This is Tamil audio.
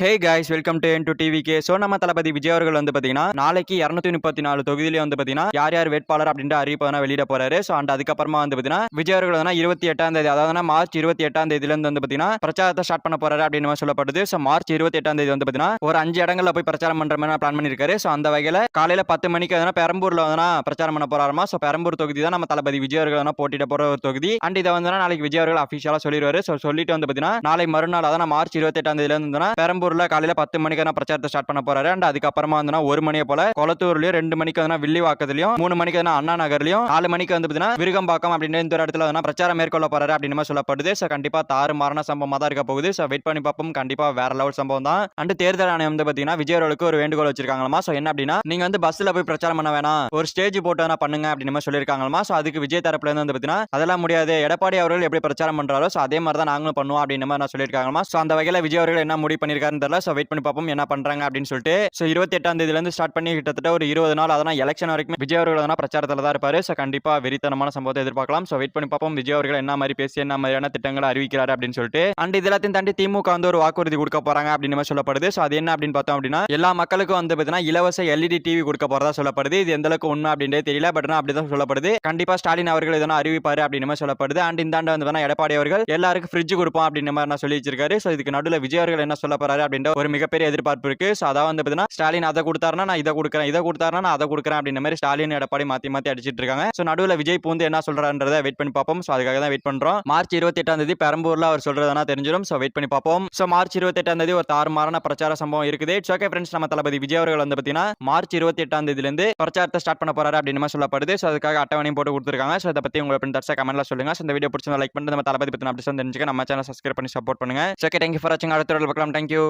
Hey guys welcome to N to TVK. So நம்ம தளபதி விஜய் அவர்கள் வந்து பார்த்தீங்கன்னா நாளைக்கு 234 தொகுதியிலே வந்து பார்த்தீங்கன்னா யார் யார் வேட்பாளர் அப்படின்ற அறிவிப்பு வந்து வெளியிட போறாரு. ஸோ அண்ட் அதுக்கப்புறமா வந்து பார்த்தீங்கன்னா விஜய் அவர்கள் வந்து 28ஆம் தேதி அதாவது மார்ச் 28ஆம் தேதியிலேருந்து வந்து பார்த்தீங்கன்னா பிரச்சாரத்தை ஸ்டார்ட் பண்ண போறாரு அப்படின்னு சொல்லப்படுது. ஸோ மார்ச் 28ஆம் தேதி வந்து பார்த்தீங்கன்னா ஒரு 5 இடங்களில் போய் பிரச்சாரம் பண்ற மாதிரி பிளான் பண்ணியிருக்காரு. ஸோ அந்த வகையில் காலையில் 10 மணிக்கு வந்து பெரம்பூர்ல வந்து பிரச்சாரம் பண்ண போறாருமா. ஸோ பெரம்பூர் தொகுதி தான் நம்ம தளபதி விஜய் அவர்கள் வந்து போட்டியிட போற ஒரு தொகுதி. அண்ட் இதை வந்து நாளைக்கு விஜய் அவர்கள் அஃபிஷியலாக சொல்லிடுவாரு. ஸோ சொல்லிட்டு வந்து பார்த்தீங்கன்னா நாளை மறுநாள் அதாவது மார்ச் 28ஆம் தேதியிலேருந்து பெரம்பூர்ல காலையில் 10 மணிக்கு பிரச்சாரத்தை ஸ்டார்ட் பண்ண போறாரு. அண்ட் அதுக்கப்புறமா வந்து 1 மணியை போல கொளத்தூர்லயும் 2 மணிக்கு வந்து வில்லிவாக்கத்திலையும் 3 மணிக்கு வந்து அண்ணா நகர்லயும் 4 மணிக்கு வந்து பார்த்தீங்கன்னா விருகம்பாக்கம் அப்படின்ற இந்த ஒரு இடத்துல வந்து பிரச்சாரம் மேற்கொள்ள போறாரு அப்படின்னு சொல்லப்படுது. ஸோ கண்டிப்பா தாறுமாறான சம்பவமா தான் இருக்க போகுது. ஸோ வெயிட் பண்ணி பார்ப்போம். கண்டிப்பா வேற லெவல் சம்பவம் தான். அண்ட் தேர்தல் ஆணையம் வந்து பார்த்தீங்கன்னா விஜய் அவர்களுக்கு ஒரு வேண்டுகோள் வச்சிருக்காங்களாமா. ஸோ என்ன அப்படின்னா நீங்க வந்து பஸ்ல போய் பிரச்சாரம் பண்ண வேணாம், ஒரு ஸ்டேஜ் போட்டு பண்ணுங்க அப்படின்னு சொல்லியிருக்காங்களாமா. ஸோ அதுக்கு விஜய் தரப்புல இருந்து வந்து பார்த்தீங்கன்னா அதெல்லாம் முடியாது, எடப்பாடி அவர்கள் எப்படி பிரச்சாரம் பண்றாரோ ஸோ அதே மாதிரி தான் நாங்களும் பண்ணுவோம் அப்படின்னு நான் சொல்லியிருக்காங்களாமா. ஸோ அந்த வகையில் விஜய் அவர்கள் என்ன முடிவு பண்ணியிருக்காருன்னு தெரியல. ஸோ வெயிட் பண்ணி பார்ப்போம் என்ன பண்றாங்க அப்படின்னு சொல்லிட்டு. ஸோ 28ஆம் தேதியிலிருந்து ஸ்டார்ட் பண்ணி கிட்டத்தட்ட ஒரு 20 நாள் அதான் எலெக்ஷன் வரைக்கும் விஜய் அவர்கள் பிரச்சாரத்தில் தான் இருப்பாரு. ஸோ கண்டிப்பா வெறித்தனமான சம்பவத்தை எதிர்பார்க்கலாம். ஸோ வெயிட் பண்ணி பார்ப்போம் விஜய் அவர்கள் என்ன மாதிரி பேசி என்ன மாதிரியான திட்டங்களை அறிவிக்கிறாரு அப்படின்னு சொல்லிட்டு. அண்ட் இதெல்லாத்தையும் தாண்டி திமுக வந்து ஒரு வாக்குறுதி கொடுக்க போறாங்க அப்படின்னு சொல்லப்படுது. ஸோ அது என்ன அப்படின்னு பார்த்தோம் அப்படின்னா எல்லா மக்களுக்கும் வந்து பார்த்தீங்கன்னா இலவச எல்இடி டிவி கொடுக்க போறதா சொல்லப்படுது. இது எந்த அளவுக்கு உண்மை அப்படின்றே தெரியல. பட் அப்படிதான் சொல்லப்படுது. கண்டிப்பா ஸ்டாலின் அவர்கள் இதெல்லாம் அறிவிப்பாரு அப்படின்னு சொல்லப்படுது. அண்ட் இந்த ஆண்டு வந்து எடப்பாடி அவர்கள் எல்லாருக்கும் ஃப்ரிட்ஜ் கொடுப்போம் அப்படின்னு மாதிரி நான் சொல்லி வச்சிருக்காரு. ஸோ இதுக்கு நடுவில் விஜய் அவர்கள் என்ன சொல்ல போறாரு அப்படின்ற ஒரு மிகப்பெரிய எதிர்பார்ப்பு இருக்கு. ஸோ அதான் வந்து பார்த்தீங்கன்னா ஸ்டாலின் அதை கொடுத்தாருன்னா நான் இதை கொடுக்குறேன், இதை கொடுத்தாருன்னா நான் அதை கொடுக்குறேன் அப்படின்ற மாதிரி ஸ்டாலின் எடப்பாடி மாத்தி மாத்தி அடிச்சிட்டு இருக்காங்க. ஸோ நடுவில் விஜய் பூந்து என்ன சொல்றான்றதை வெயிட் பண்ணி பார்ப்போம். ஸோ அதுக்காக தான் வெயிட் பண்றோம். மார்ச் 28ஆம் தேதி பெரம்பூர்ல அவர் சொல்றதுனா தெரிஞ்சிடும். ஸோ வெயிட் பண்ணி பார்ப்போம். ஸோ மார்ச் 28ஆம் தேதி ஒரு தாறுமாறான பிரச்சார சம்பவம் இருக்குது. இட்ஸ் ஓகே ஃப்ரெண்ட்ஸ், நம்ம தளபதி விஜய் அவர்கள் வந்து பார்த்தீங்கன்னா மார்ச் 28ஆம் தேதியிலிருந்து பிரச்சாரத்தை ஸ்டார்ட் பண்ண போறாரு அப்படின்னு சொல்லப்படுது. ஸோ அதுக்காக அட்டவணையும் போட்டு கொடுத்துருக்காங்க. ஸோ இதை பத்தி உங்களுக்கு தர்சா கமெண்ட்ல சொல்லுங்க. ஸோ இந்த வீடியோ பிடிச்சா லைக் பண்ணிட்டு நம்ம தளபதி பத்தி அப்படி தெரிஞ்சுக்க நம்ம சேனல் சப்ஸ்கிரைப் பண்ணி சப்போர்ட் பண்ணுங்க. ஓகே, தேங்க்யூ ஃபார் வாட்சிங். அடுத்த வீடியோல பார்க்கலாம். தேங்க்யூ.